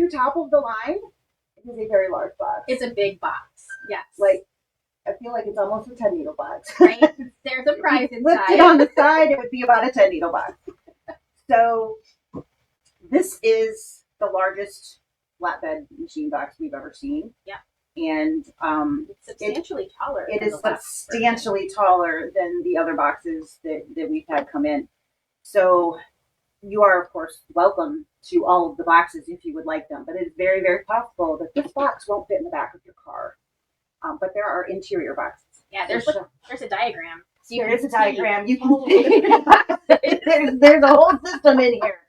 new top of the line. It is a very large box. It's a big box. Yes. Like, I feel like it's almost a 10 needle box. Right? There's a prize inside. Lifted on the side, it would be about a 10 needle box. So this is the largest flatbed machine box we've ever seen. Yeah. And it's substantially taller. It is substantially taller than the other boxes that we've had come in. So you are, of course, welcome to all of the boxes if you would like them. But it's very, very possible that this box won't fit in the back of your car. But there are interior boxes. Yeah, there's a diagram. So there is a diagram. You can see there's a whole system in here.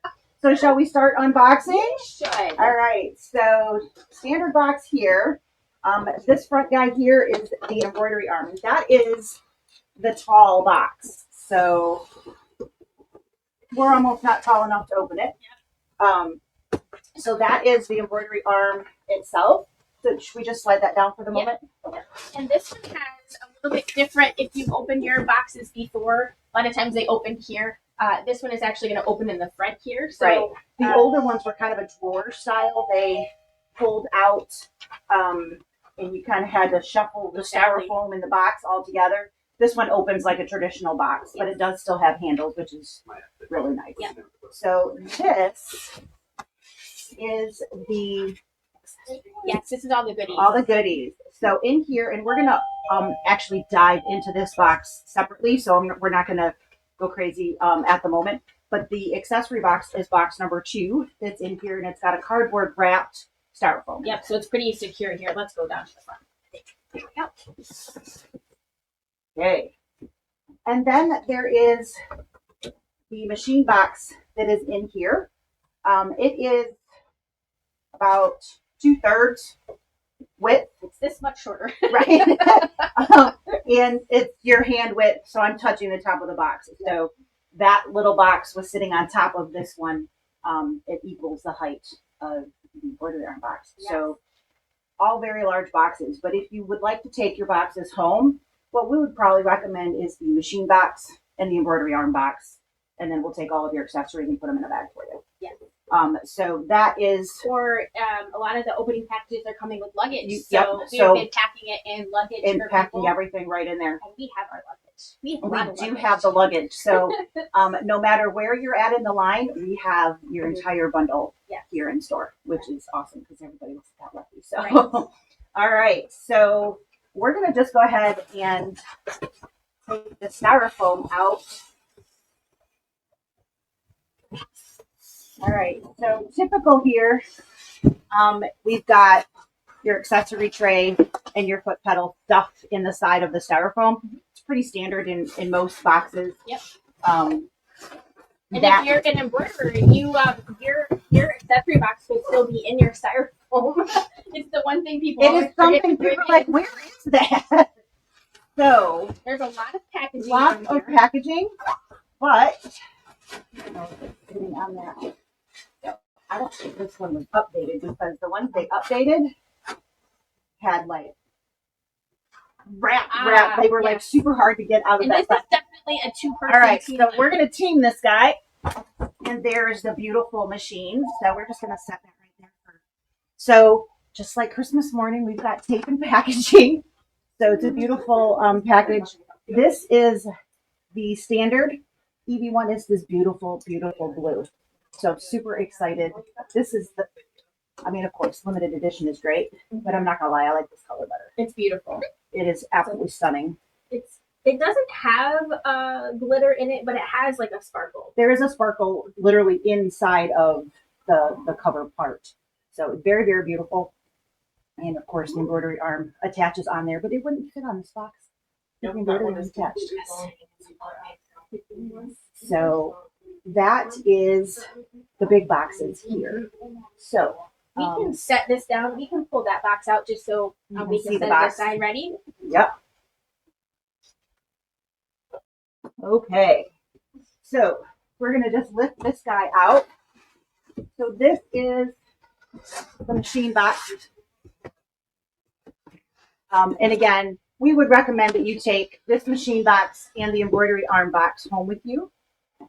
So shall we start unboxing? We should. All right. So standard box here. This front guy here is the embroidery arm. That is the tall box. So we're almost not tall enough to open it. So that is the embroidery arm itself. So should we just slide that down for the moment? Okay. And this one has a little bit different. If you've opened your boxes before, a lot of times they open here. This one is actually going to open in the front here. So, right. The older ones were kind of a drawer style. They pulled out, and you kind of had to shuffle the styrofoam in the box all together. This one opens like a traditional box, but it does still have handles, which is really nice. Yeah. So this is the... Yes, this is all the goodies. All the goodies. So in here, and we're going to actually dive into this box separately, so we're not going to go crazy at the moment. But the accessory box is box number 2 that's in here, and it's got a cardboard wrapped styrofoam. Yep, so it's pretty secure here. Let's go down to the front. There we go. Okay. And then there is the machine box that is in here. It is about 2/3 width. It's this much shorter. Right. And it's your hand width, so I'm touching the top of the box. So that little box was sitting on top of this one. It equals the height of the embroidery arm box. Yes. So all very large boxes. But if you would like to take your boxes home, what we would probably recommend is the machine box and the embroidery arm box. And then we'll take all of your accessories and put them in a bag for you. Yeah. So that is... Or a lot of the opening packages are coming with luggage. So we've been packing it in luggage and for packing people. everything right in there. And we have our luggage. We do have the luggage. So no matter where you're at in the line, we have your entire bundle here in store, which is awesome because everybody was that lucky. So, right. All right. So we're going to just go ahead and take the styrofoam out. All right, so typical here, we've got your accessory tray and your foot pedal stuffed in the side of the styrofoam. It's pretty standard in most boxes. Yep. And if you're an embroiderer, your accessory box would still be in your styrofoam. It's the one thing people It is something people are like, where is that? So there's a lot of packaging. Lots of packaging, but sitting on that. I don't think this one was updated because the ones they updated had like wrap. They were like super hard to get out of that. This is definitely a 2-person. All right, team. so we're gonna team this guy, and there's the beautiful machine. So we're just gonna set that right there. So just like Christmas morning, we've got tape and packaging. So it's a beautiful package. This is the standard EV1. Is this beautiful, beautiful blue. So super excited. This is of course, limited edition is great, but I'm not gonna lie, I like this color better. It's beautiful. It is absolutely stunning. It doesn't have glitter in it, but it has like a sparkle. There is a sparkle literally inside of the cover part. So very, very beautiful. And of course, the embroidery arm attaches on there, but it wouldn't fit on this box. The embroidery is attached. So that is the big boxes here. So we can set this down. We can pull that box out just so we can set it aside ready. Yep. Okay. So we're going to just lift this guy out. So this is the machine box. And again, we would recommend that you take this machine box and the embroidery arm box home with you.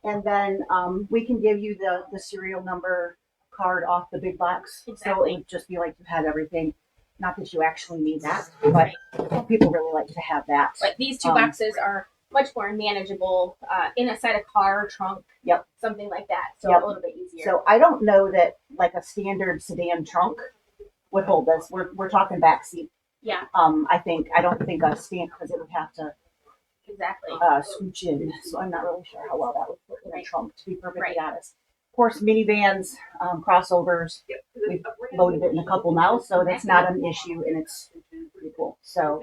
And then we can give you the serial number card off the big box. So Exactly. it would just be like you had everything. Not that you actually need that, but people really like to have that. But these two boxes are much more manageable inside a car, trunk, something like that. So a little bit easier. So I don't know that like a standard sedan trunk would hold this. We're talking back seat. Yeah. I don't think a stand, because it would have to scooch in. So I'm not really sure how well that would fit in a trunk, to be perfectly honest. Of course, minivans, crossovers, we've loaded it in a couple now, so that's not an issue, and it's pretty cool. So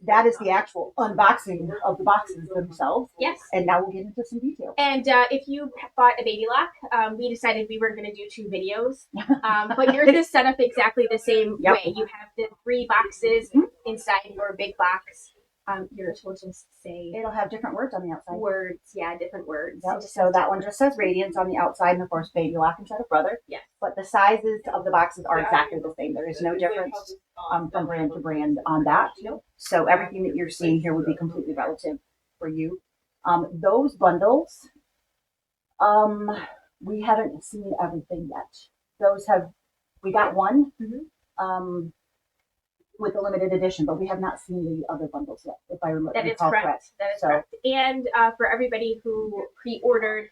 that is the actual unboxing of the boxes themselves. Yes. And now we'll get into some details. And if you bought a Baby Lock, we decided we were going to do 2 videos. But yours is set up exactly the same way. You have the 3 boxes inside your big box. You're supposed to say... It'll have different words on the outside. Words, different words. Yep. So that one just says Radiance on the outside, and of course Baby Lock instead of Brother. Yes. But the sizes of the boxes are exactly the same. There is no difference from brand to brand on that. Nope. So everything that you're seeing here would be completely relative for you. Those bundles, we haven't seen everything yet. We got one. With the limited edition, but we have not seen the other bundles yet, if I remember. That is correct. That is correct. And for everybody who pre-ordered,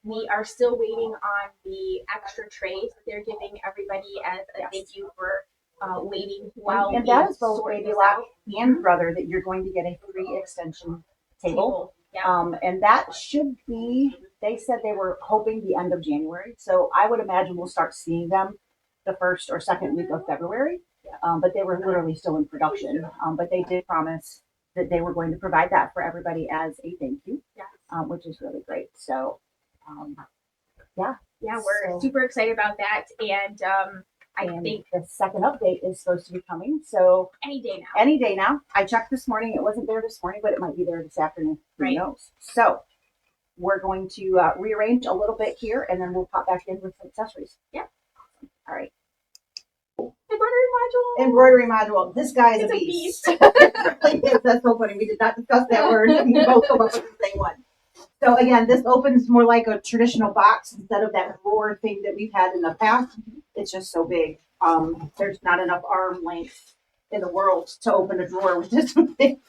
we are still waiting on the extra trays that they're giving everybody as a thank you for waiting while and that is both Baby Lock and Brother, that you're going to get a free extension table. And that should be, they said they were hoping the end of January. So I would imagine we'll start seeing them the first or second week of February. But they were literally still in production. But they did promise that they were going to provide that for everybody as a thank you, which is really great. So, we're super excited about that. And I think the second update is supposed to be coming. So any day now. Any day now. I checked this morning. It wasn't there this morning, but it might be there this afternoon. Who knows? So we're going to rearrange a little bit here, and then we'll pop back in with some accessories. All right. Embroidery module. This guy is a beast. That's so funny. We did not discuss that word. We both come up with the same one. So again, this opens more like a traditional box instead of that drawer thing that we've had in the past. It's just so big. There's not enough arm length in the world to open a drawer with this thing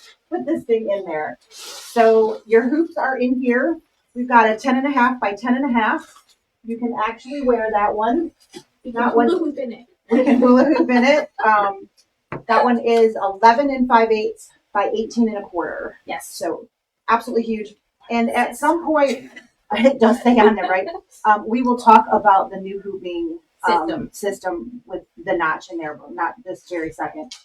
in there. So your hoops are in here. We've got a 10.5 by 10.5. You can actually wear that one. Not one. We can hula hoop in it. That one is 11 5/8 by 18 1/4. Yes. So absolutely huge. And at some point, it does say on there, right? We will talk about the new hooping system with the notch in there, but not this very second.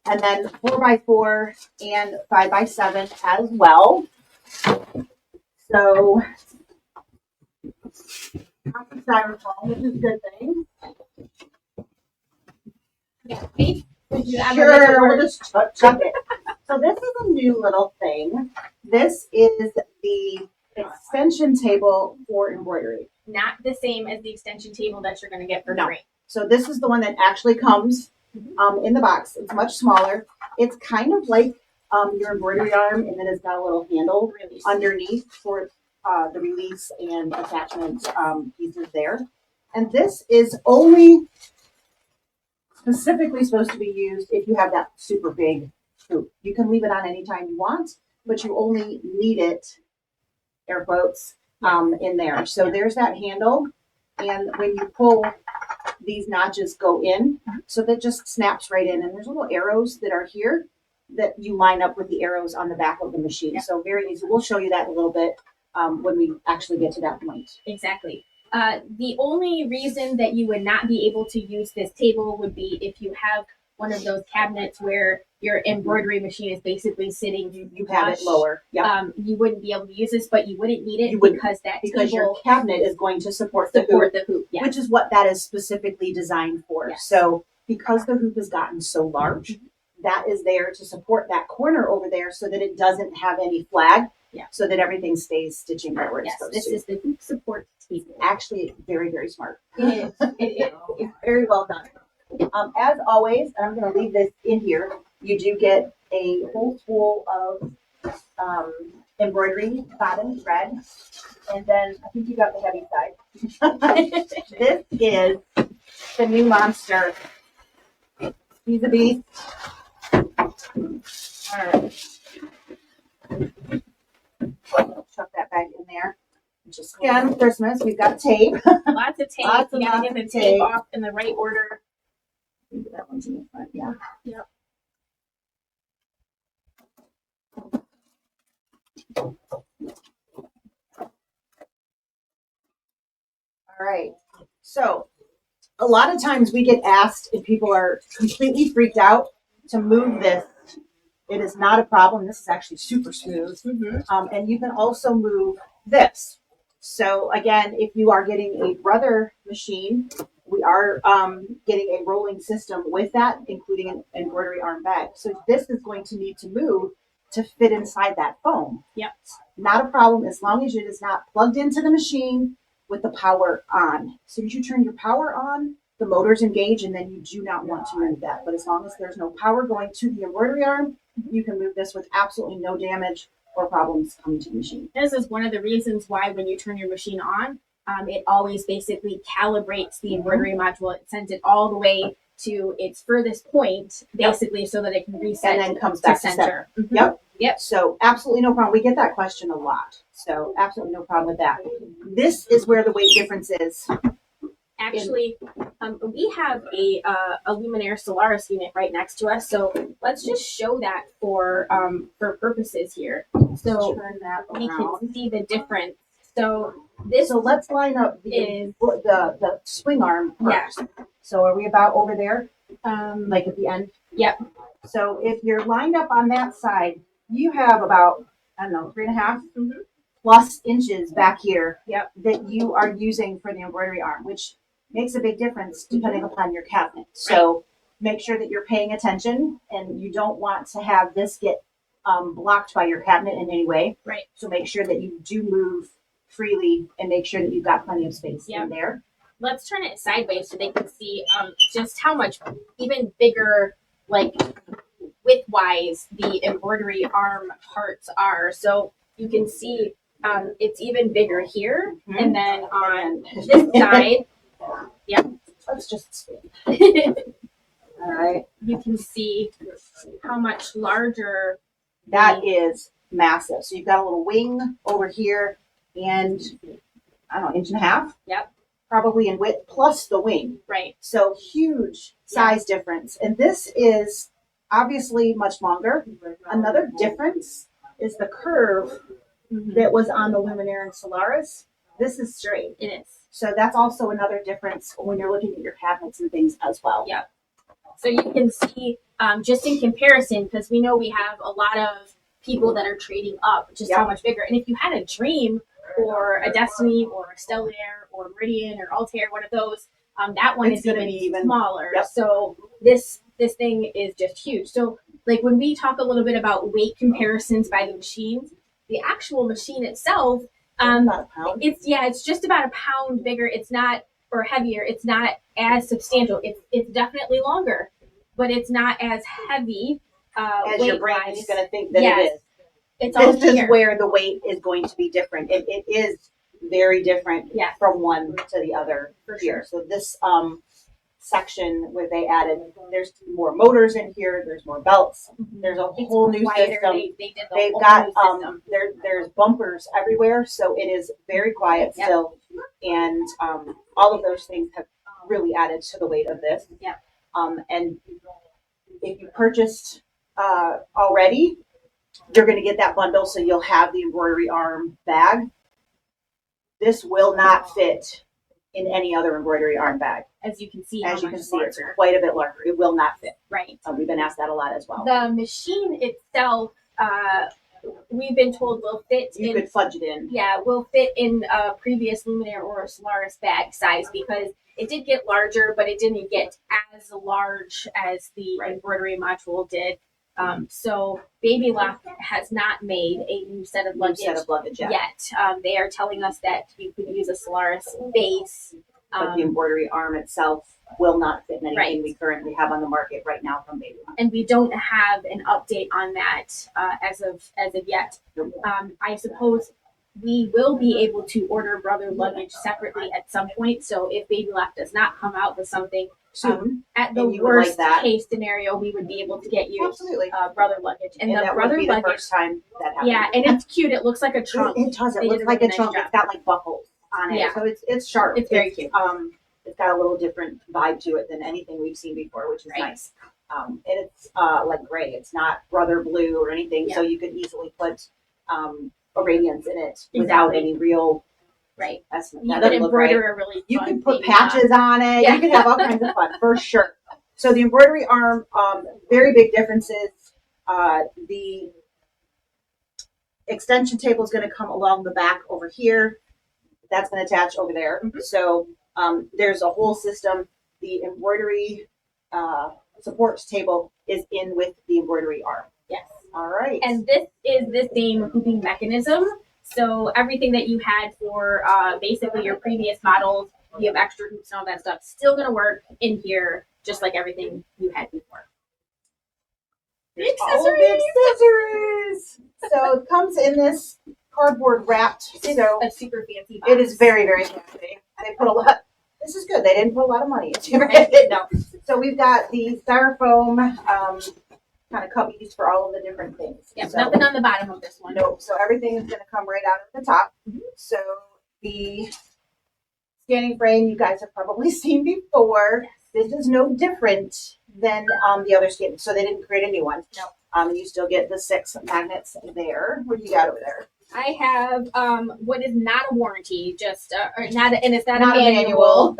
And then 4x4 and 5x7 as well. So styrofoam, which is a good thing. Sure, we'll just chuck it. So this is a new little thing. This is the extension table for embroidery. Not the same as the extension table that you're going to get for free. So this is the one that actually comes in the box. It's much smaller. It's kind of like your embroidery arm, and then it's got a little handle underneath for the release and attachment pieces there. And this is only specifically supposed to be used if you have that super big hoop. You can leave it on anytime you want, but you only need it, air quotes, in there. So there's that handle, and when you pull, these notches go in, so that just snaps right in. And there's little arrows that are here that you line up with the arrows on the back of the machine. So very easy. We'll show you that in a little bit when we actually get to that point. Exactly. The only reason that you would not be able to use this table would be if you have one of those cabinets where your embroidery machine is basically sitting. You have it lower. You wouldn't be able to use this, but you wouldn't need it because your cabinet is going to support the hoop, which is what that is specifically designed for. Yes. So because the hoop has gotten so large, that is there to support that corner over there so that it doesn't have any flag. So that everything stays stitching right where it's supposed to. This is the hoop support table. Actually, very, very smart. It is. It's very well done. As always, and I'm going to leave this in here, you do get a whole spool of embroidery bottom thread. And then I think you got the heavy side. This is the new monster. He's a beast. All right. Chuck that back in there. Just again, Christmas, we've got tape. Lots of tape. Lots You and gotta lots get the of tape tape. off in the right order. That one's in the front, yeah. Yep. All right. So a lot of times we get asked if people are completely freaked out to move this. It is not a problem. This is actually super smooth. And you can also move this. So again, if you are getting a Brother machine, we are getting a rolling system with that, including an embroidery arm bag. So this is going to need to move to fit inside that foam. Yep. Not a problem as long as it is not plugged into the machine with the power on. So as you turn your power on, the motors engage, and then you do not want to move that. But as long as there's no power going to the embroidery arm, you can move this with absolutely no damage or problems coming to the machine. This is one of the reasons why when you turn your machine on, it always basically calibrates the embroidery module. It sends it all the way to its furthest point, basically, so that it can reset And then comes back to center. Yep. Yep. So absolutely no problem. We get that question a lot. So absolutely no problem with that. This is where the weight difference is. Actually, we have a Luminaire Solaris unit right next to us, so let's just show that for purposes here. So Turn that we around. can see the difference. So this So let's line up the swing arm first. So are we about over there? Like at the end? Yep. So if you're lined up on that side, you have about, I don't know, 3.5 plus inches back here that you are using for the embroidery arm, which makes a big difference depending upon your cabinet. So make sure that you're paying attention, and you don't want to have this get blocked by your cabinet in any way. Right. So make sure that you do move freely and make sure that you've got plenty of space in there. Let's turn it sideways so they can see just how much even bigger, like width-wise, the embroidery arm parts are. So you can see it's even bigger here, and then on this side, Let's just spin. All right. you can see how much larger. That is massive. So you've got a little wing over here and, I don't know, 1.5 inches. Yep. Probably in width, plus the wing. Right. So huge size difference. And this is obviously much longer. Another difference is the curve that was on the Luminaire and Solaris. This is straight. It is. So that's also another difference when you're looking at your cabinets and things as well. Yeah. So you can see just in comparison, because we know we have a lot of people that are trading up, just how much bigger. And if you had a Dream or a Destiny or a Stellaire or Meridian or Altair, one of those, that one is going to be even smaller. Yep. So this thing is just huge. So like when we talk a little bit about weight comparisons by the machines, the actual machine itself, About a pound. it's just about a pound bigger. It's not, or heavier. It's not as substantial. It's definitely longer, but it's not as heavy. As your brain is going to think that it is. It's all This here. is where the weight is going to be different. It is very different from one to the other here. So this section where they added, there's more motors in here. There's more belts. There's a whole new system. They've got there's bumpers everywhere, so it is very quiet still, and all of those things have really added to the weight of this. And if you purchased already, you're going to get that bundle, so you'll have the embroidery arm bag. This will not fit in any other embroidery arm bag. As you can see, It's quite a bit larger. It will not fit. Right. We've been asked that a lot as well. The machine itself, we've been told will fit. You could fudge it in. Yeah, will fit in a previous Luminaire or a Solaris bag size, because it did get larger, but it didn't get as large as the embroidery module did. So Baby Lock has not made a new set of luggage yet. They are telling us that you could use a Solaris base But the embroidery arm itself will not fit in anything we currently have on the market right now from Baby Lock. And we don't have an update on that as of yet. I suppose we will be able to order Brother luggage separately at some point. So if Baby Lock does not come out with something soon, at the worst case scenario, we would be able to get you Brother luggage. And the that Brother would be luggage, the first time that happened. Yeah, and it's cute. It looks like a trunk. It does. It looks like a trunk. It's got like buckles on it. Yeah. So it's sharp. It's very cute. It's got a little different vibe to it than anything we've seen before, which is nice. And it's like gray. It's not Brother blue or anything. Yeah. So you could easily put a radiance in it without any real. Right. You could embroider a really. You could put patches on it. Yeah. You could have all kinds of fun for sure. So the embroidery arm, very big differences. The extension table is going to come along the back over here. That's going to attach over there. Mm-hmm. So there's a whole system. The embroidery supports table is in with the embroidery arm. Yes. All right. And this is the same hooping mechanism. So everything that you had for basically your previous models, you have extra hoops and all that stuff, still going to work in here, just like everything you had before. Accessories. So it comes in this cardboard wrapped. It's a super fancy box. It is very, very fancy. They put a lot. This is good. They didn't put a lot of money into it. No. So we've got the styrofoam kind of cubbies for all of the different things. Yeah, so, nothing on the bottom of this one. Nope. So everything is going to come right out at the top. Mm-hmm. So the scanning frame you guys have probably seen before. This is no different than the other scanning. So they didn't create a new one. No. You still get the 6 magnets there. What do you got over there? I have what is not a warranty, just and it's not a manual.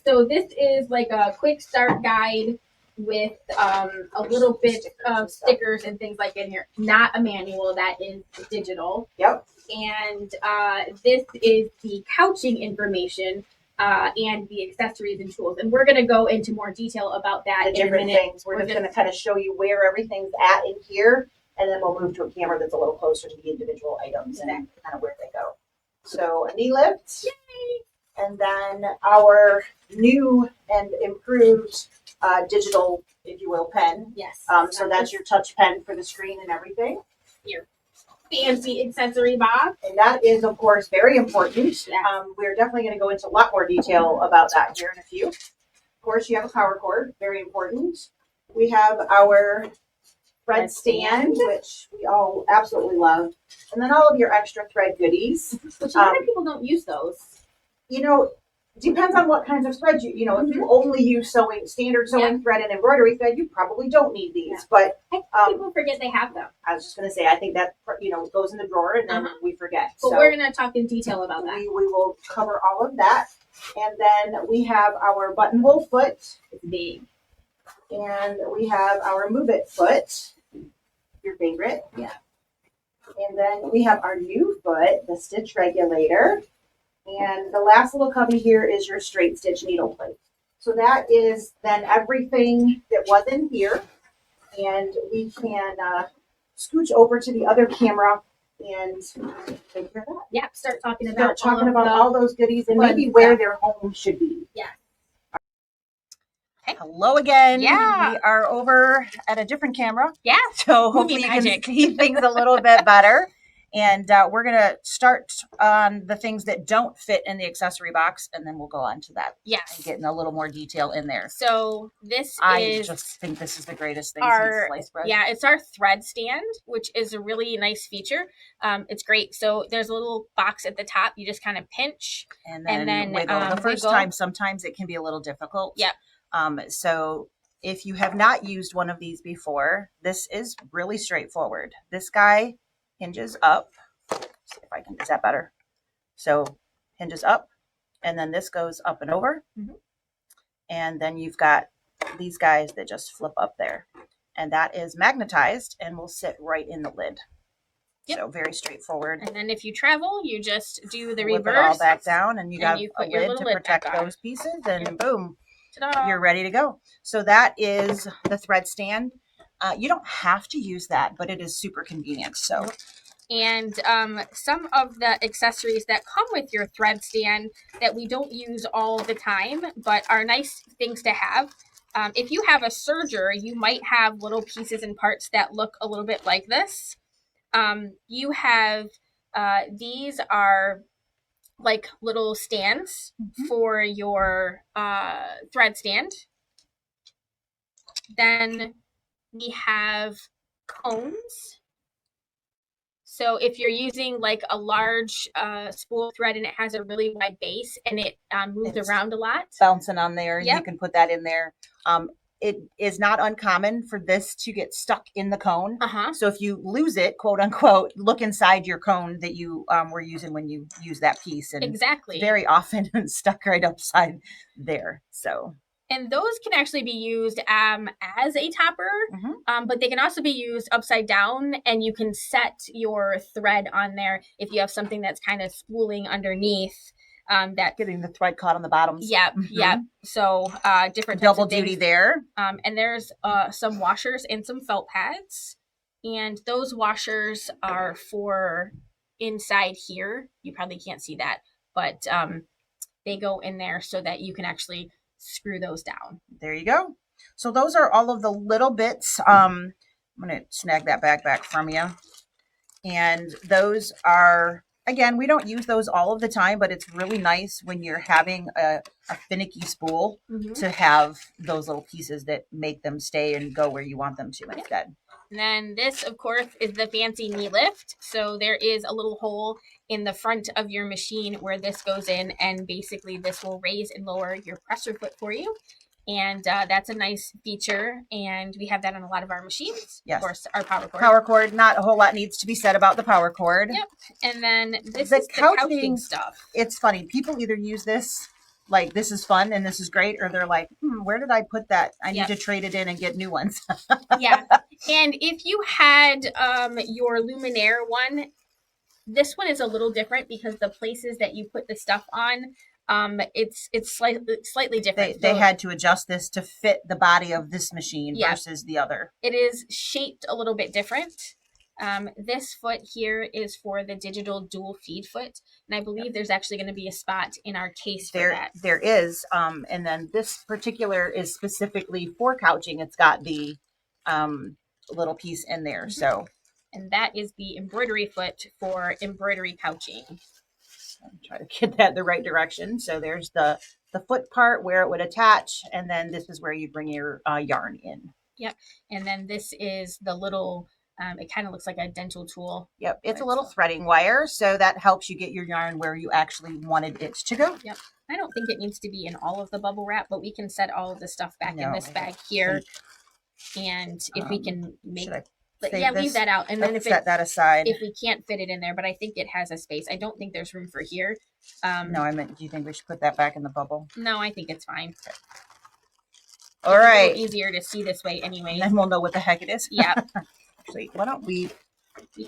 So this is like a quick start guide with a little bit of stickers and things like in here. Not a manual, that is digital. Yep. And this is the couching information and the accessories and tools. And we're going to go into more detail about that in a minute. Things. We're just going to kind of show you where everything's at in here, and then we'll move to a camera that's a little closer to the individual items and kind of where they go. So a knee lift. Yay! And then our new and improved digital, if you will, pen. Yes. So that's your touch pen for the screen and everything. Your fancy accessory box. And that is, of course, very important. Yeah. We're definitely going to go into a lot more detail about that here in a few. Of course, you have a power cord, very important. We have our thread stand, which we all absolutely love. And then all of your extra thread goodies. Which a lot of people don't use those. You know, depends on what kinds of threads you know. If you only use standard sewing thread and embroidery thread, you probably don't need these. Yeah. But I think people forget they have them. I was just going to say, I think that goes in the drawer and then we forget. But we're going to talk in detail about that. We will cover all of that, and then we have our buttonhole foot. It's big. And we have our move it foot, your favorite. Yeah. And then we have our new foot, the stitch regulator. And the last little cubby here is your straight stitch needle plate. So that is then everything that was in here. And we can scooch over to the other camera and take care of that. Yep, start talking about all those goodies and maybe where their home should be. Yeah. Hello again. Yeah. We are over at a different camera. Yeah. So hopefully you can see things a little bit better. And we're going to start on the things that don't fit in the accessory box, and then we'll go on to that. Yes. And get in a little more detail in there. So I just think this is the greatest thing since sliced bread. Yeah, it's our thread stand, which is a really nice feature. It's great. So there's a little box at the top. You just kind of pinch. And then wiggle. The first time, sometimes it can be a little difficult. Yep. So if you have not used one of these before, this is really straightforward. This guy hinges up. See if I can, is that better? So hinges up, and then this goes up and over. Mm-hmm. And then you've got these guys that just flip up there. And that is magnetized and will sit right in the lid. Yep. So very straightforward. And then if you travel, you just do the Flip reverse. It all back down, and you got you a lid to protect those pieces, and yep. Boom, ta-da. You're ready to go. So that is the thread stand. You don't have to use that, but it is super convenient. So And some of the accessories that come with your thread stand that we don't use all the time, but are nice things to have. If you have a serger, you might have little pieces and parts that look a little bit like this. You have, these are like little stands for your thread stand. Then we have cones. So if you're using like a large spool thread and it has a really wide base and it moves around a lot, bouncing on there, Yep. you can put that in there. It is not uncommon for this to get stuck in the cone. So if you lose it, quote unquote, look inside your cone that you were using when you use that piece. And exactly. very often stuck right upside there. So. And those can actually be used as a topper, but they can also be used upside down, and you can set your thread on there if you have something that's kind of spooling underneath. That getting the thread caught on the bottoms. Yep, yep. So different double duty there. And there's some washers and some felt pads, and those washers are for inside here. You probably can't see that, but they go in there so that you can actually screw those down. There you go. So those are all of the little bits. I'm going to snag that bag back from you. And those are, again, we don't use those all of the time, but it's really nice when you're having a finicky spool to have those little pieces that make them stay and go where you want them to instead. And then this, of course, is the fancy knee lift. So there is a little hole in the front of your machine where this goes in, and basically this will raise and lower your presser foot for you. And that's a nice feature, and we have that on a lot of our machines. Yes. Of course, our power cord. Power cord, not a whole lot needs to be said about the power cord. Yep. And then this is the couching stuff. It's funny. People either use this like this is fun and this is great, or they're like, where did I put that? I need to trade it in and get new ones. Yeah. And if you had your Luminaire one, this one is a little different because the places that you put the stuff on, it's slightly different. They had to adjust this to fit the body of this machine versus the other. It is shaped a little bit different. This foot here is for the digital dual feed foot, and I believe there's actually going to be a spot in our case for that. There is, and then this particular is specifically for couching. It's got the little piece in there. So, and that is the embroidery foot for embroidery couching. I'm trying to get that the right direction. So there's the foot part where it would attach, and then this is where you bring your yarn in. Yep, and then this is the little. It kind of looks like a dental tool. Yep, it's a little threading wire, so that helps you get your yarn where you actually wanted it to go. Yep. I don't think it needs to be in all of the bubble wrap, but we can set all of the stuff back in this bag here. And if we can make leave that out. And then if set that aside. If we can't fit it in there, but I think it has a space. I don't think there's room for here. No, I meant, do you think we should put that back in the bubble? No, I think it's fine. Okay. All right. It's easier to see this way anyway. And then we'll know what the heck it is. Yeah. Actually, why don't we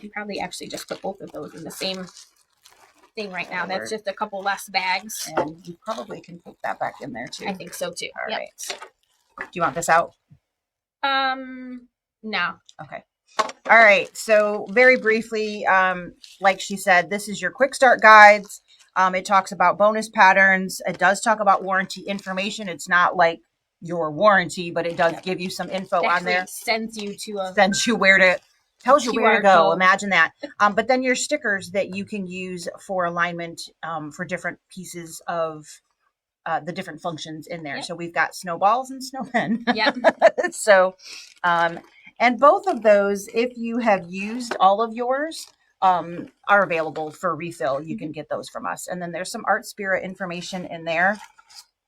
can probably actually just put both of those in the same thing right now. That's just a couple less bags. And you probably can put that back in there too. I think so too. All right. Do you want this out? No. Okay. All right. So very briefly, like she said, this is your quick start guides. It talks about bonus patterns. It does talk about warranty information. It's not like your warranty, but it does give you some info on there. Sends you where to, tells you where to go. Code. Imagine that. But then your stickers that you can use for alignment for different pieces of the different functions in there. Yep. So we've got snowballs and snowmen. Yep. So, and both of those, if you have used all of yours, are available for refill. You can get those from us. And then there's some Art Spirit information in there.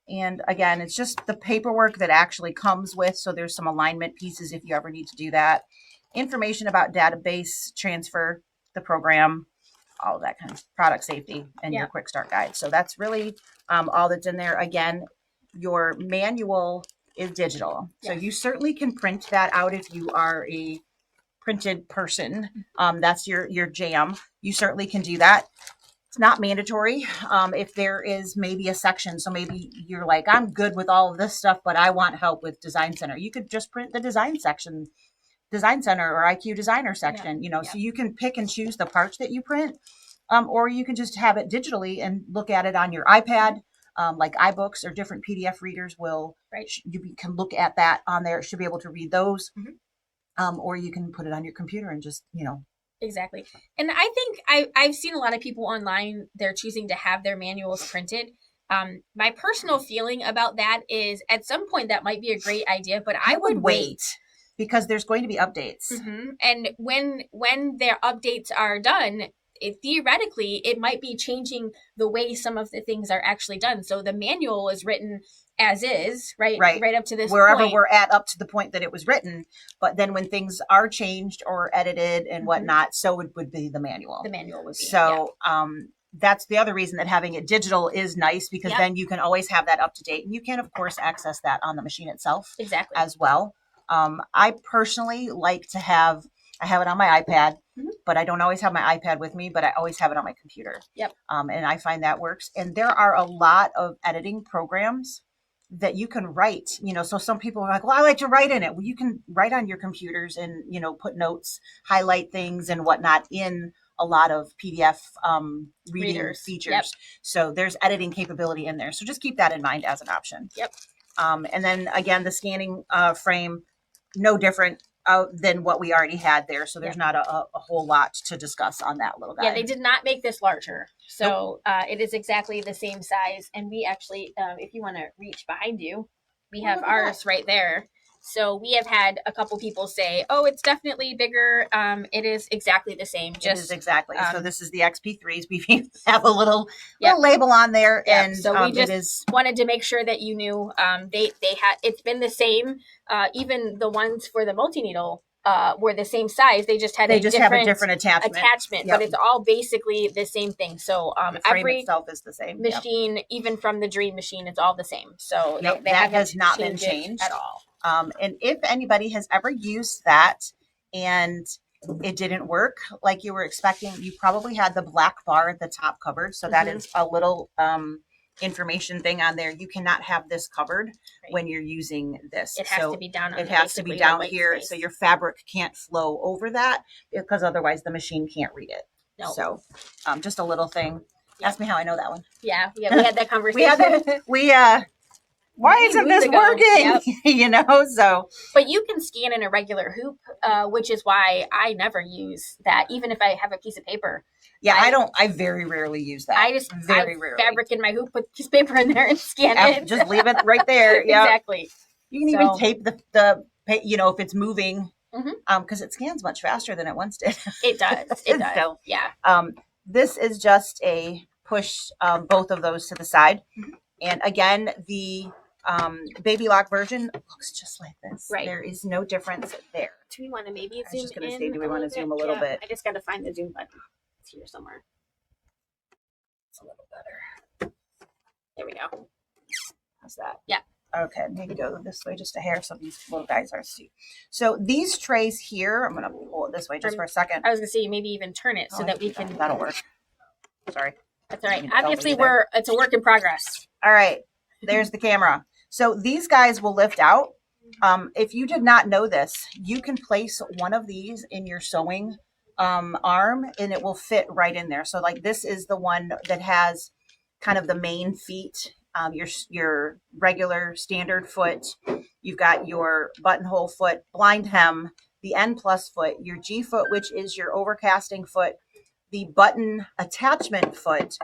And again, it's just the paperwork that actually comes with. So there's some alignment pieces if you ever need to do that. Information about database transfer, the program, all of that kind of product safety, and your quick start guide. So that's really all that's in there. Again, your manual is digital. So you certainly can print that out if you are a printed person. That's your jam. You certainly can do that. It's not mandatory. If there is maybe a section, so maybe you're like, I'm good with all of this stuff, but I want help with Design Center. You could just print the design section design center or IQ designer section, you know, so you can pick and choose the parts that you print, or you can just have it digitally and look at it on your iPad. Like iBooks or different PDF readers will, you can look at that on there. It should be able to read those. Or you can put it on your computer and just, you know. Exactly. And I think I've seen a lot of people online, they're choosing to have their manuals printed. My personal feeling about that is at some point that might be a great idea, but I would wait. Because there's going to be updates. And when their updates are done, theoretically, it might be changing the way some of the things are actually done. So the manual is written as is, right up to this wherever point. We're at up to the point that it was written. But then when things are changed or edited and whatnot, so it would be the manual. The manual would be. So that's the other reason that having it digital is nice, because then you can always have that up to date. And you can, of course, access that on the machine itself as well. I personally like to have it on my iPad, but I don't always have my iPad with me, but I always have it on my computer. And I find that works. And there are a lot of editing programs that you can write, you know, so some people are like, well, I like to write in it. Well, you can write on your computers and, you know, put notes, highlight things and whatnot in a lot of PDF reading features. So there's editing capability in there. So just keep that in mind as an option. And then again, the scanning frame, no different than what we already had there. So there's not a whole lot to discuss on that little guy. Yeah, they did not make this larger. So it is exactly the same size. And we actually, if you want to reach behind you, we have ours right there. So we have had a couple people say, oh, it's definitely bigger. It is exactly the same. It is exactly. So this is the XP3s. We have a little label on there. And so we just wanted to make sure that you knew they had, it's been the same. Even the ones for the multi-needle were the same size. They just had have a different attachment, but it's all basically the same thing. So every itself is the same machine, even from the Dream machine, it's all the same. So that has not been changed at all. And if anybody has ever used that and it didn't work like you were expecting, you probably had the black bar at the top covered. So that is a little information thing on there. You cannot have this covered when you're using this. It has to be down. It has to be down here, so your fabric can't flow over that, because otherwise the machine can't read it. No. So just a little thing. Ask me how I know that one. Yeah, we had that conversation. Why isn't this working? You know, so. But you can scan in a regular hoop, which is why I never use that, even if I have a piece of paper. Yeah, I very rarely use that. I just rarely fabric in my hoop, put piece of paper in there and scan it. Just leave it right there. Yeah, exactly. You can even tape the you know, if it's moving, because it scans much faster than it once did. It does. It does. So, yeah. This is just a push both of those to the side, and again the Baby Lock version looks just like this. Right. There is no difference there. Do we want to maybe zoom in? I was just going to say, do we want to zoom a little bit? I just got to find the zoom button. It's here somewhere. It's a little better. There we go. How's that? Yeah. Okay, maybe go this way just a hair so these little guys are see. So these trays here, I'm going to pull it this way just for a second. I was going to say maybe even turn it so that we can. That'll work. Sorry. That's all right. Obviously, it's a work in progress. All right. There's the camera. So these guys will lift out. If you did not know this, you can place one of these in your sewing arm and it will fit right in there. So like this is the one that has kind of the main feet, your regular standard foot. You've got your buttonhole foot, blind hem, the N plus foot, your G foot, which is your overcasting foot, the button attachment foot.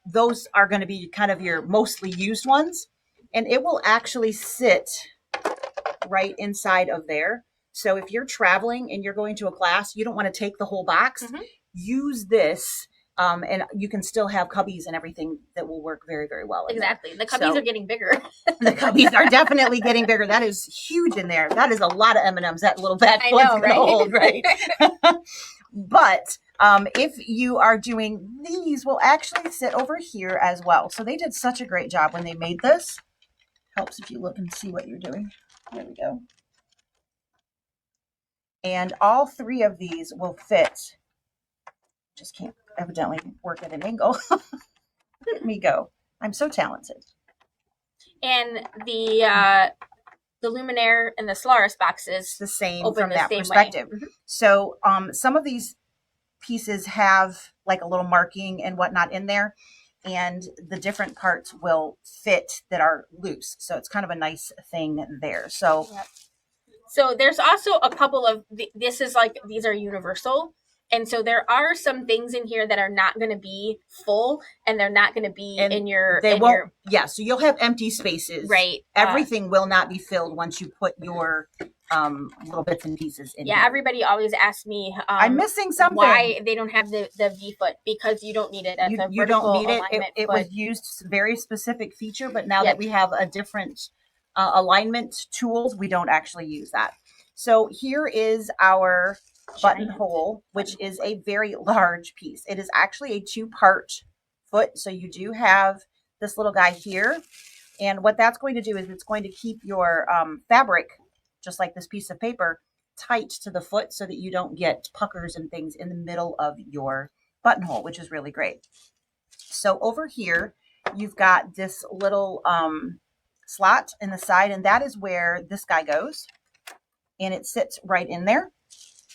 Those are going to be kind of your mostly used ones. And it will actually sit right inside of there. So if you're traveling and you're going to a class, you don't want to take the whole box. Use this, and you can still have cubbies and everything that will work very, very well. Exactly. The cubbies are getting bigger. The cubbies are definitely getting bigger. That is huge in there. That is a lot of M&Ms that little back foot's going to hold, right? But if you are doing these, will actually sit over here as well. So they did such a great job when they made this. Helps if you look and see what you're doing. There we go. And all three of these will fit. Just can't evidently work at an angle. Let me go. I'm so talented. And the the Luminaire and the Solaris boxes the same open from the that same perspective. way. So some of these pieces have like a little marking and whatnot in there, and the different parts will fit that are loose. So it's kind of a nice thing there. So Yep. So there's also a couple of, this is like, these are universal. And so there are some things in here that are not going to be full, and they're not going to be and in your, they won't, yeah, so you'll have empty spaces. Right. Everything will not be filled once you put your little bits and pieces in. Yeah, here. Everybody always asks me, I'm missing something. Why they don't have the V foot, because you don't need it as a you don't need it. It foot. was used very specific feature, but now that we have a different alignment tools, we don't actually use that. So here is our buttonhole, which is a very large piece. It is actually a 2-part foot. So you do have this little guy here. And what that's going to do is it's going to keep your fabric, just like this piece of paper, tight to the foot so that you don't get puckers and things in the middle of your buttonhole, which is really great. So over here, you've got this little slot in the side, and that is where this guy goes. And it sits right in there.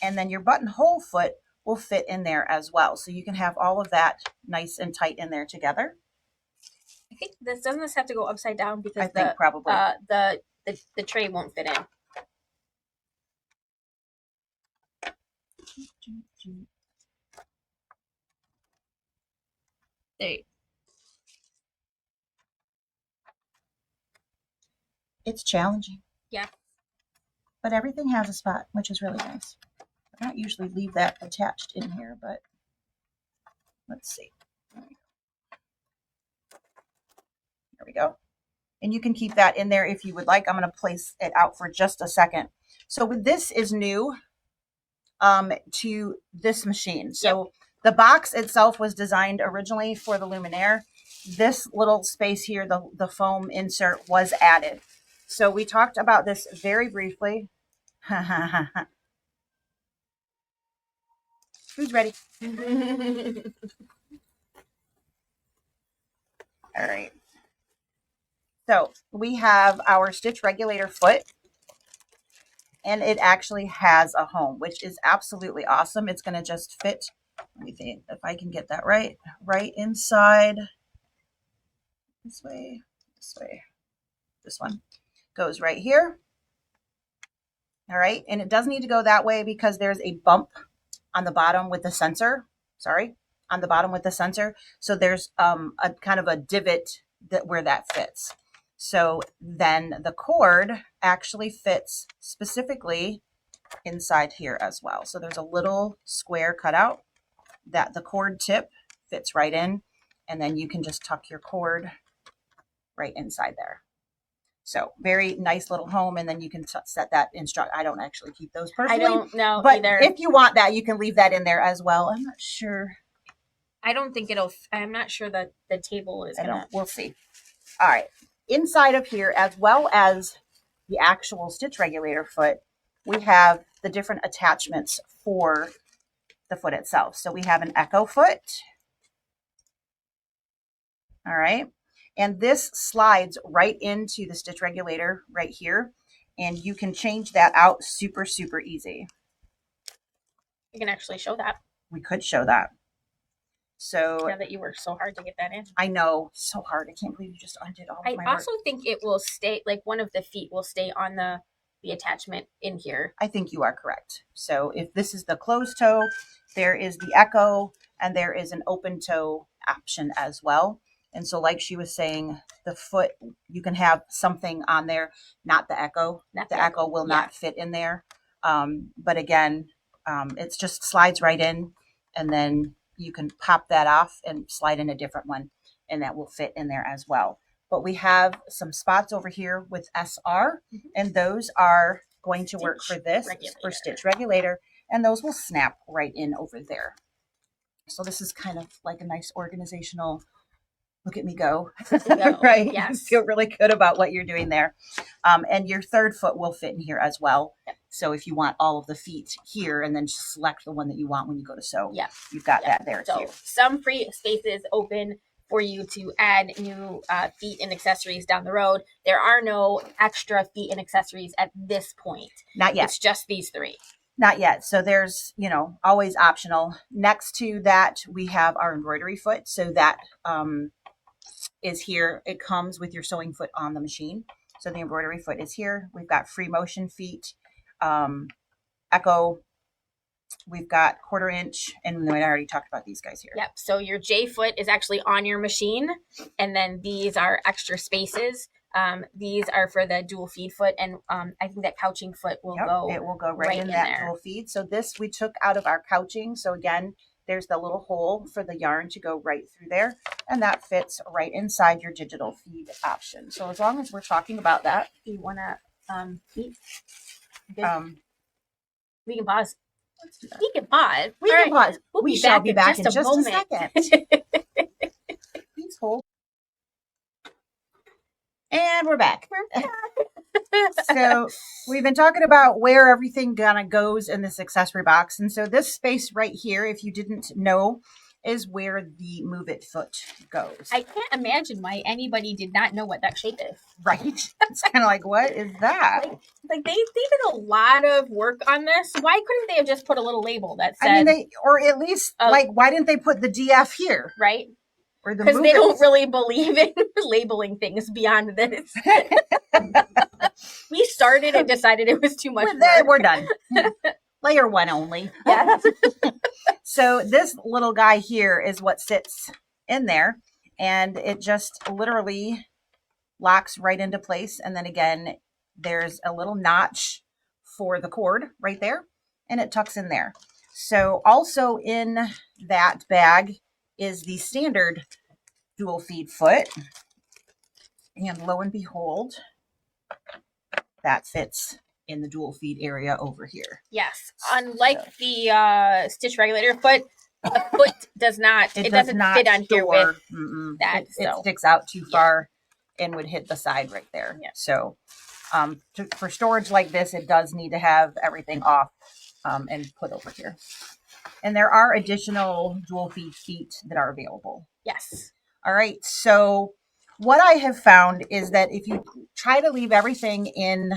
And then your buttonhole foot will fit in there as well. So you can have all of that nice and tight in there together. I think doesn't this have to go upside down, because I think probably the tray won't fit in. There. It's challenging. Yeah. But everything has a spot, which is really nice. I don't usually leave that attached in here, but let's see. There we go. And you can keep that in there if you would like. I'm going to place it out for just a second. So this is new to this machine. So the box itself was designed originally for the Luminaire. This little space here, the foam insert, was added. So we talked about this very briefly. Who's ready? All right. So we have our stitch regulator foot, and it actually has a home, which is absolutely awesome. It's going to just fit. Let me think if I can get that right inside. This way. This one goes right here. All right. And it does need to go that way because there's a bump on the bottom with the sensor. On the bottom with the sensor. So there's a kind of a divot where that fits. So then the cord actually fits specifically inside here as well. So there's a little square cutout that the cord tip fits right in, and then you can just tuck your cord right inside there. So very nice little home, and then you can set that I don't actually keep those personally. I don't know but either. If you want that, you can leave that in there as well. I'm not sure. I don't think I'm not sure that the table is gonna. We'll see. All right. Inside of here, as well as the actual stitch regulator foot, we have the different attachments for the foot itself. So we have an echo foot. All right. And this slides right into the stitch regulator right here. And you can change that out super, super easy. You can actually show that. We could show that. So now that you worked so hard to get that in. I know, so hard. I can't believe you just undid all of my work. I also think it will stay, like one of the feet will stay on the attachment in here. I think you are correct. So if this is the closed toe, there is the echo, and there is an open toe option as well. And so like she was saying, the foot, you can have something on there, not the echo. The echo will not fit in there. But again, it's just slides right in, and then you can pop that off and slide in a different one, and that will fit in there as well. But we have some spots over here with SR, and those are going to work for this, for stitch regulator, and those will snap right in over there. So this is kind of like a nice organizational, look at me go, right? Yes. You feel really good about what you're doing there. And your third foot will fit in here as well. Yep. So if you want all of the feet here, and then just select the one that you want when you go to sew, you've got that there too. Some free spaces open for you to add new feet and accessories down the road. There are no extra feet and accessories at this point. Not yet. It's just these 3. Not yet. So there's, always optional. Next to that, we have our embroidery foot. So that is here. It comes with your sewing foot on the machine. So the embroidery foot is here. We've got free motion feet, echo. We've got 1/4 inch, and I already talked about these guys here. Yep. So your J foot is actually on your machine, and then these are extra spaces. These are for the dual feed foot, and I think that couching foot will go. It will go right in that there. dual feed. So this we took out of our couching. So again, there's the little hole for the yarn to go right through there, and that fits right inside your digital feed option. So as long as we're talking about that, you want to eat? We can pause. We can pause. We can pause. We'll shall be back in just a moment. second. Please hold. And we're back. So we've been talking about where everything kind of goes in this accessory box. And so this space right here, if you didn't know, is where the move it foot goes. I can't imagine why anybody did not know what that shape is. Right. It's kind of like, what is that? Like they did a lot of work on this. Why couldn't they have just put a little label that said, or at least why didn't they put the DF here? Right. Or because they don't really believe in labeling things beyond this. We started and decided it was too much work. We're done. Layer 1 only. Yes. So this little guy here is what sits in there, and it just literally locks right into place. And then again, there's a little notch for the cord right there, and it tucks in there. So also in that bag is the standard dual feed foot, and lo and behold, that fits in the dual feed area over here. Yes, unlike the stitch regulator foot, the foot does not. It doesn't fit on here with that. It sticks out too far and would hit the side right there. Yeah. So, for storage like this, it does need to have everything off and put over here. And there are additional dual feed feet that are available. Yes. All right. So what I have found is that if you try to leave everything in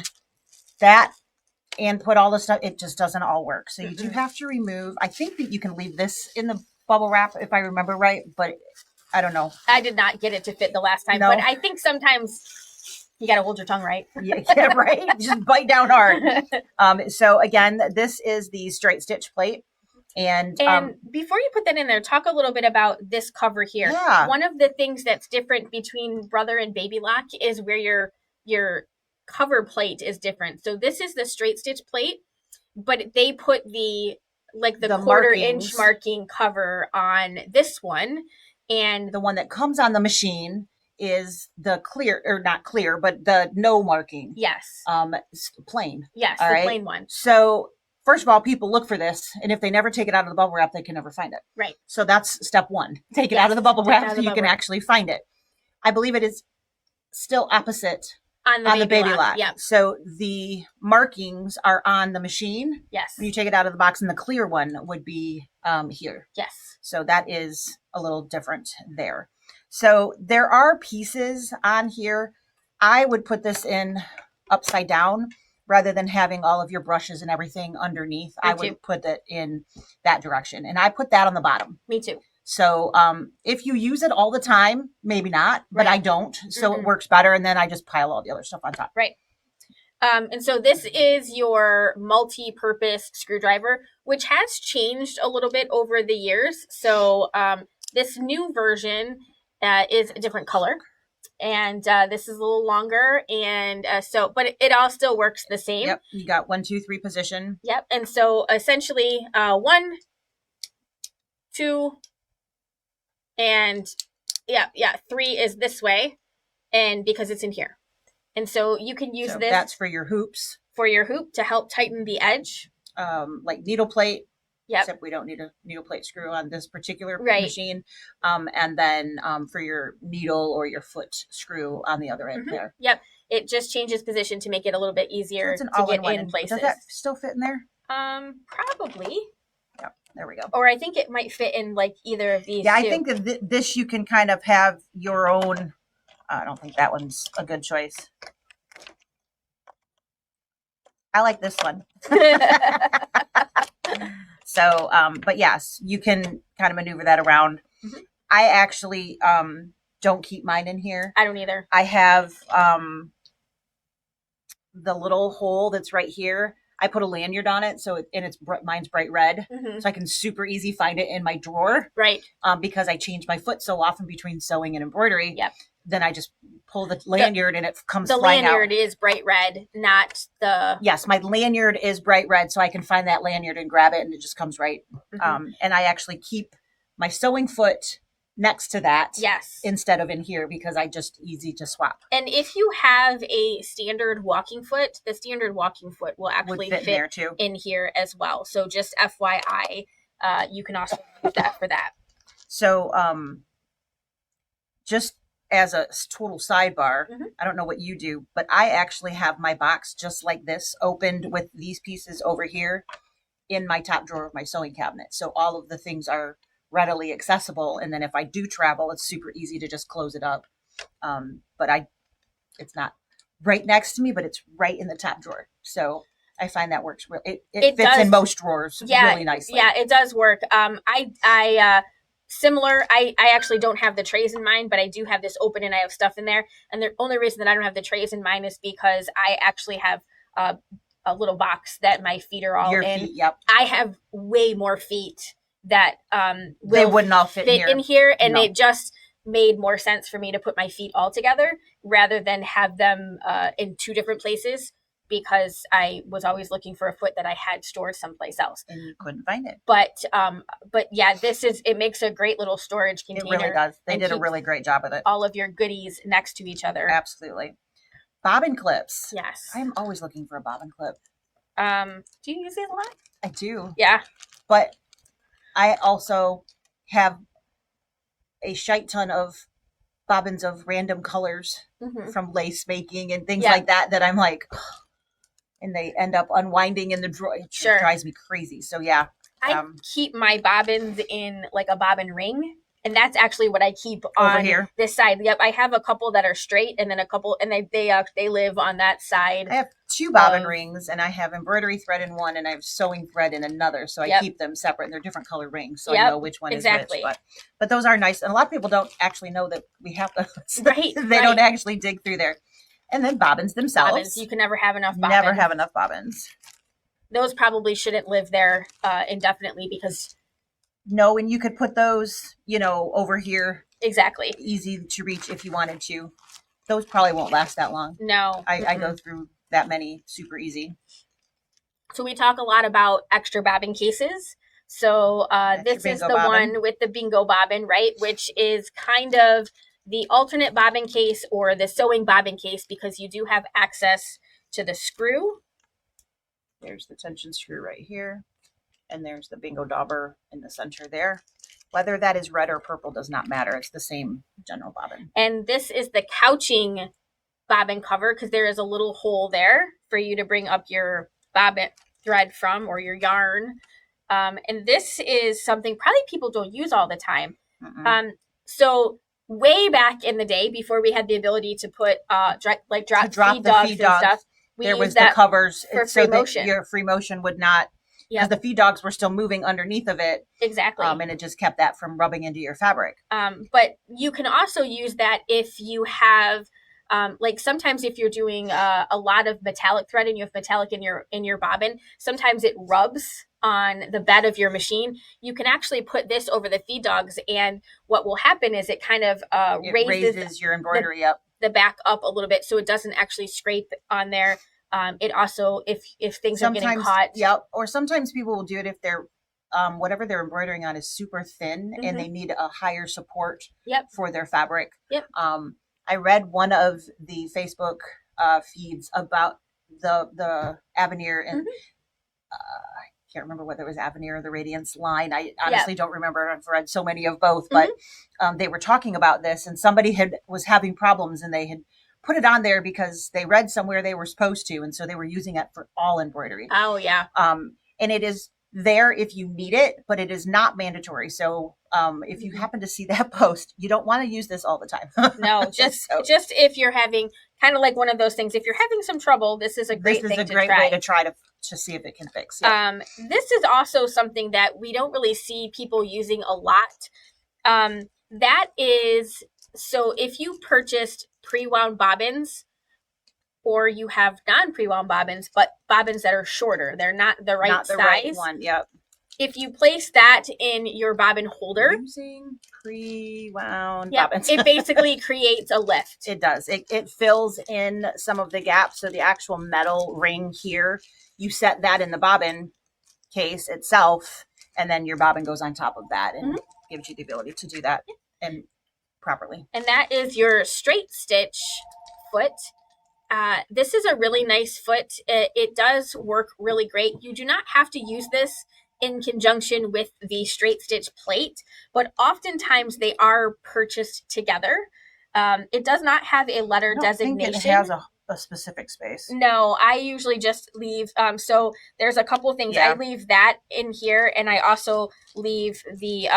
that and put all the stuff, it just doesn't all work. So you do have to remove. I think that you can leave this in the bubble wrap if I remember right, but I don't know. I did not get it to fit the last time, but I think sometimes you got to hold your tongue right. Yeah, right. Just bite down hard. So again, this is the straight stitch plate. And before you put that in there, talk a little bit about this cover here. Yeah. One of the things that's different between Brother and Baby Lock is where your cover plate is different. So this is the straight stitch plate, but they put the 1/4-inch marking cover on this one. And the one that comes on the machine is the clear, or not clear, but the no marking. Yes. Plain. Yes, all the right? plain one. So first of all, people look for this, and if they never take it out of the bubble wrap, they can never find it. Right. So that's step 1. Take it out of the bubble wrap so you can actually find it. I believe it is still opposite on the Baby Lock. Yeah. So the markings are on the machine. Yes. When you take it out of the box, and the clear one would be here. Yes. So that is a little different there. So there are pieces on here. I would put this in upside down rather than having all of your brushes and everything underneath. I would put it in that direction. And I put that on the bottom. Me too. So if you use it all the time, maybe not, but I don't. So it works better. And then I just pile all the other stuff on top. Right. And so this is your multi-purpose screwdriver, which has changed a little bit over the years. So this new version is a different color. And this is a little longer, and but it all still works the same. Yep, you got 1, 2, 3 position. Yep, and so essentially 1, 2, and 3 is this way, and because it's in here, and so you can use this. That's for your hoops. For your hoop to help tighten the edge. Like needle plate. Yep. Except we don't need a needle plate screw on this particular machine. And then for your needle or your foot screw on the other end there. Yep. It just changes position to make it a little bit easier to get in places. Does that still fit in there? Probably. Yep. There we go. Or I think it might fit in like either of these. Yeah, I too. think that this you can kind of have your own. I don't think that one's a good choice. I like this one. So, but yes, you can kind of maneuver that around. Mhm. I actually don't keep mine in here. I don't either. I have the little hole that's right here. I put a lanyard on it, so mine's bright red, Mhm. so I can super easy find it in my drawer. Right. Because I change my foot so often between sewing and embroidery. Yep. Then I just pull the lanyard and it comes The flying lanyard out. is bright red, not the. Yes, my lanyard is bright red, so I can find that lanyard and grab it, and it just comes right. Mhm. And I actually keep my sewing foot next to that. Yes. Instead of in here because I just easy to swap. And if you have a standard walking foot, the standard walking foot will actually Would fit in there too. in here as well. So just FYI, you can also use that for that. So, just as a total sidebar, Mhm. I don't know what you do, but I actually have my box just like this opened with these pieces over here in my top drawer of my sewing cabinet. So all of the things are readily accessible. And then if I do travel, it's super easy to just close it up. But it's not right next to me, but it's right in the top drawer. So I find that works. It fits does. in most drawers really nicely. Yeah, it does work. Similar. I actually don't have the trays in mine, but I do have this open and I have stuff in there. And the only reason that I don't have the trays in mine is because I actually have a little box that my feet are all in. Feet, yep. I have way more feet that they wouldn't all fit in here, and No. it just made more sense for me to put my feet all together rather than have them in two different places, because I was always looking for a foot that I had stored someplace else and you couldn't find it. But yeah, it makes a great little storage container. It really does. They did a really great job with it. All of your goodies next to each other. Absolutely. Bobbin clips. Yes. I'm always looking for a bobbin clip. Do you use these a lot? I do. Yeah. But I also have a shite ton of bobbins of random colors from lace making and things like that I'm like, and they end up unwinding in the drawer. It drives me crazy. So yeah. I keep my bobbins in like a bobbin ring. And that's actually what I keep on here. This side. Yep, I have a couple that are straight, and then a couple, and they live on that side. I have 2 bobbin rings, and I have embroidery thread in one, and I have sewing thread in another. So I keep them separate, and they're different color rings, so I know which one is which. But those are nice, and a lot of people don't actually know that we have those. Right. They don't actually dig through there. And then bobbins themselves. Bobbins. You can never have enough bobbins. Never have enough bobbins. Those probably shouldn't live there indefinitely because. No, and you could put those, over here. Exactly. Easy to reach if you wanted to. Those probably won't last that long. No. I go through that many super easy. So we talk a lot about extra bobbin cases. So this is the one with the bingo bobbin, right? Which is kind of the alternate bobbin case or the sewing bobbin case because you do have access to the screw. There's the tension screw right here. And there's the bingo dauber in the center there. Whether that is red or purple does not matter. It's the same general bobbin. And this is the couching bobbin cover because there is a little hole there for you to bring up your bobbin thread from or your yarn. And this is something probably people don't use all the time. So way back in the day, before we had the ability to put drop feed dogs and stuff, there was the covers for free motion. Your free motion would not. Because the feed dogs were still moving underneath of it. Exactly. And it just kept that from rubbing into your fabric. But you can also use that if you have, like sometimes if you're doing a lot of metallic thread and you have metallic in your bobbin, sometimes it rubs on the bed of your machine. You can actually put this over the feed dogs, and what will happen is it kind of raises your embroidery up. The back up a little bit so it doesn't actually scrape on there. It also, if things are getting caught. Yep. Or sometimes people will do it if they're, whatever they're embroidering on is super thin and they need a higher support for their fabric. Yep. I read one of the Facebook feeds about the Aveneer and I can't remember whether it was Aveneer or the Radiance line. I honestly don't remember. I've read so many of both, but they were talking about this and somebody was having problems and they had put it on there because they read somewhere they were supposed to, and so they were using it for all embroidery. Oh yeah. And it is there if you need it, but it is not mandatory. So if you happen to see that post, you don't want to use this all the time. No, just if you're having kind of like one of those things, if you're having some trouble, this is a great thing to try. This is a great way to try to see if it can fix. Yeah. This is also something that we don't really see people using a lot. That is, so if you purchased pre-wound bobbins, or you have non-pre-wound bobbins, but bobbins that are shorter, they're not the right size. Right one. Yep. If you place that in your bobbin holder, using pre-wound bobbins, it basically creates a lift. It does. It fills in some of the gaps. So the actual metal ring here, you set that in the bobbin case itself, and then your bobbin goes on top of that and gives you the ability to do that and properly. And that is your straight stitch foot. This is a really nice foot. It does work really great. You do not have to use this in conjunction with the straight stitch plate, but oftentimes they are purchased together. It does not have a letter designation. Think it has a specific space. No, I usually just leave. So there's a couple things. Yeah. I leave that in here, and I also leave the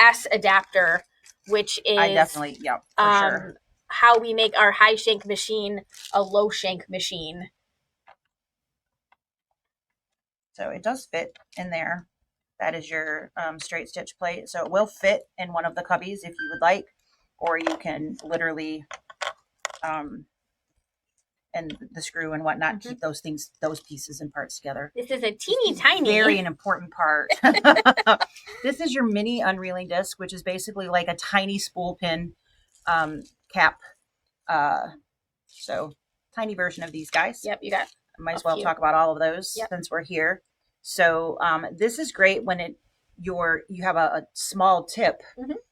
S adapter, which is I definitely for sure. How we make our high shank machine a low shank machine. So it does fit in there. That is your straight stitch plate. So it will fit in one of the cubbies if you would like, or you can literally, and the screw and whatnot, keep those pieces and parts together. This is a teeny tiny, very an important part. This is your mini unreeling disc, which is basically like a tiny spool pin cap. So tiny version of these guys. Yep, you got. Might as well talk about all of those since we're here. So this is great when you have a small tip,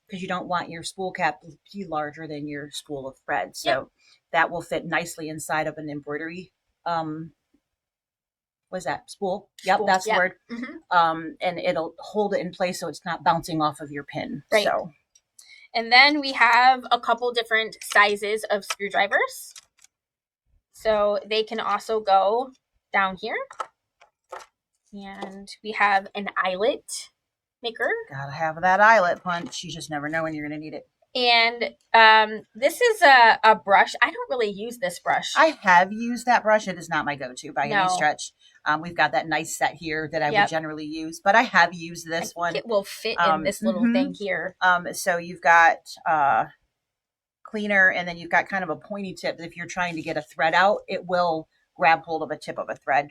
because you don't want your spool cap to be larger than your spool of thread. So that will fit nicely inside of an embroidery. What is that? Spool? Yep, that's the word. And it'll hold it in place so it's not bouncing off of your pin. Right. So. And then we have a couple different sizes of screwdrivers. So they can also go down here. And we have an eyelet maker. Gotta have that eyelet punch. You just never know when you're going to need it. And this is a brush. I don't really use this brush. I have used that brush. It is not my go-to by any stretch. We've got that nice set here that I would generally use, but I have used this one. It will fit in this little thing here. So you've got cleaner, and then you've got kind of a pointy tip. If you're trying to get a thread out, it will grab hold of a tip of a thread.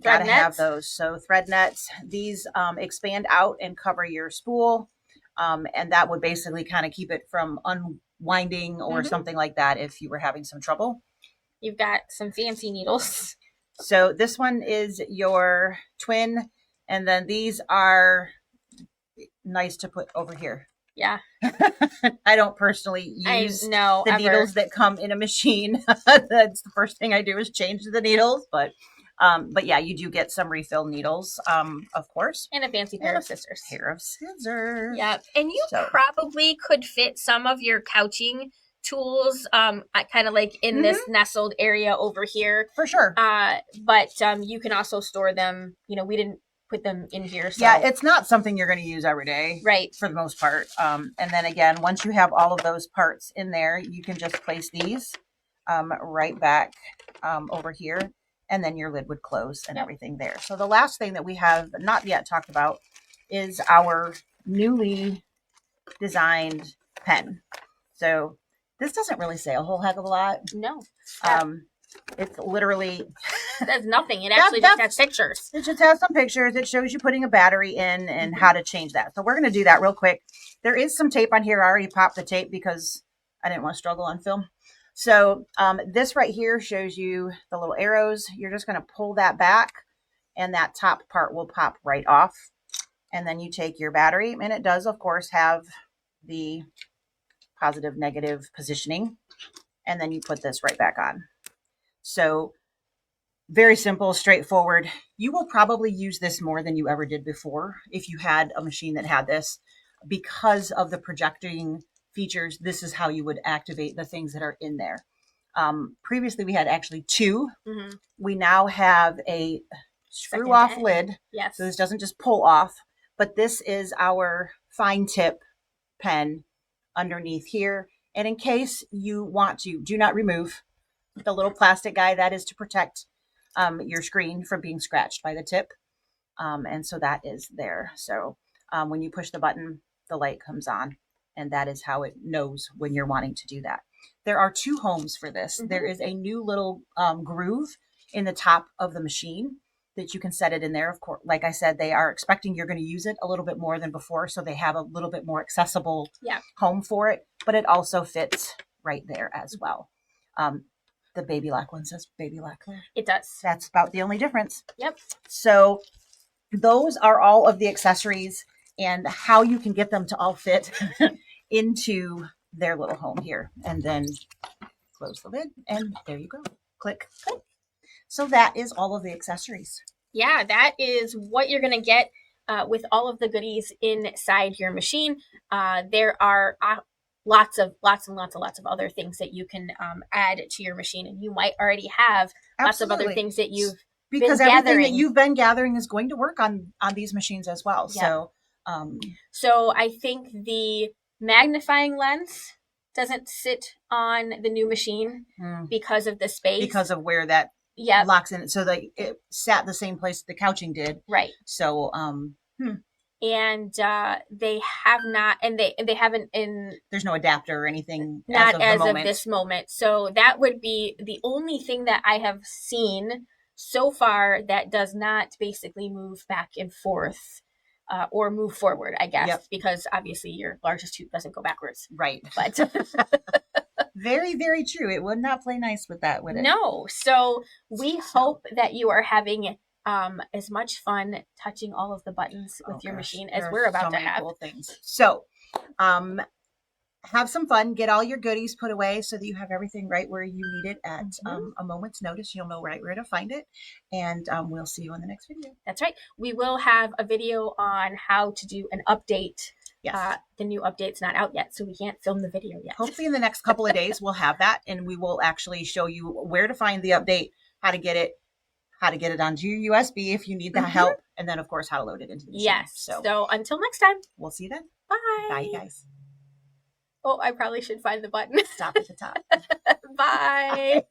Gotta have those. So thread nets, these expand out and cover your spool. And that would basically kind of keep it from unwinding or something like that if you were having some trouble. You've got some fancy needles. So this one is your twin, and then these are nice to put over here. Yeah. I don't personally use the needles that come in a machine. That's the first thing I do is change the needles, but yeah, you do get some refill needles, of course. And a fancy pair of scissors. Yeah. And you probably could fit some of your couching tools, kind of like in this nestled area over here. For sure. But you can also store them. We didn't put them in here. So. Yeah, it's not something you're going to use every day. Right. For the most part. And then again, once you have all of those parts in there, you can just place these right back over here. And then your lid would close and everything there. So the last thing that we have not yet talked about is our newly designed pen. So this doesn't really say a whole heck of a lot. No. It's literally... There's nothing. It actually just has pictures. It just has some pictures. It shows you putting a battery in and how to change that. So we're going to do that real quick. There is some tape on here. I already popped the tape because I didn't want to struggle on film. So this right here shows you the little arrows. You're just going to pull that back and that top part will pop right off. And then you take your battery, and it does, of course, have the positive, negative positioning. And then you put this right back on. So very simple, straightforward. You will probably use this more than you ever did before if you had a machine that had this, because of the projecting features. This is how you would activate the things that are in there. Previously, we had actually two. Mm-hmm. We now have a screw-off lid. Yes. So this doesn't just pull off. But this is our fine tip pen underneath here. And in case you want to, do not remove the little plastic guy. That is to protect your screen from being scratched by the tip. And so that is there. So when you push the button, the light comes on. And that is how it knows when you're wanting to do that. There are two homes for this. Mm-hmm. There is a new little groove in the top of the machine that you can set it in there. Of course, like I said, they are expecting you're going to use it a little bit more than before. So they have a little bit more accessible home for it. But it also fits right there as well. The Baby Lock one says Baby Lock there. It does. That's about the only difference. Yep. So those are all of the accessories and how you can get them to all fit into their little home here. And then close the lid and there you go. Click, click. So that is all of the accessories. Yeah, that is what you're going to get with all of the goodies inside your machine. There are lots of other things that you can add to your machine. And you might already have lots of other things that you've because been everything gathering. that you've been gathering is going to work on these machines as well. Yeah. So I think the magnifying lens doesn't sit on the new machine because of the space. Because of where that locks in. So it sat the same place the couching did. Right. So, and they have not, and they haven't there's no adapter or anything. Not as of this moment. So that would be the only thing that I have seen so far that does not basically move back and forth. Or move forward, I guess, because obviously your largest tooth doesn't go backwards. Right. But very, very true. It would not play nice with that, would it? No. So we hope that you are having as much fun touching all of the buttons with your machine as we're about to have. Cool things. So have some fun. Get all your goodies put away so that you have everything right where you need it at a moment's notice. You'll know right where to find it. And we'll see you on the next video. That's right. We will have a video on how to do an update. Yes. The new update's not out yet, so we can't film the video yet. Hopefully in the next couple of days, we'll have that. And we will actually show you where to find the update, how to get it onto your USB if you need that help. And then, of course, how to load it into the machine. Yes. So until next time. We'll see you then. Bye. Bye, guys. Oh, I probably should find the button. Stop at the top. Bye.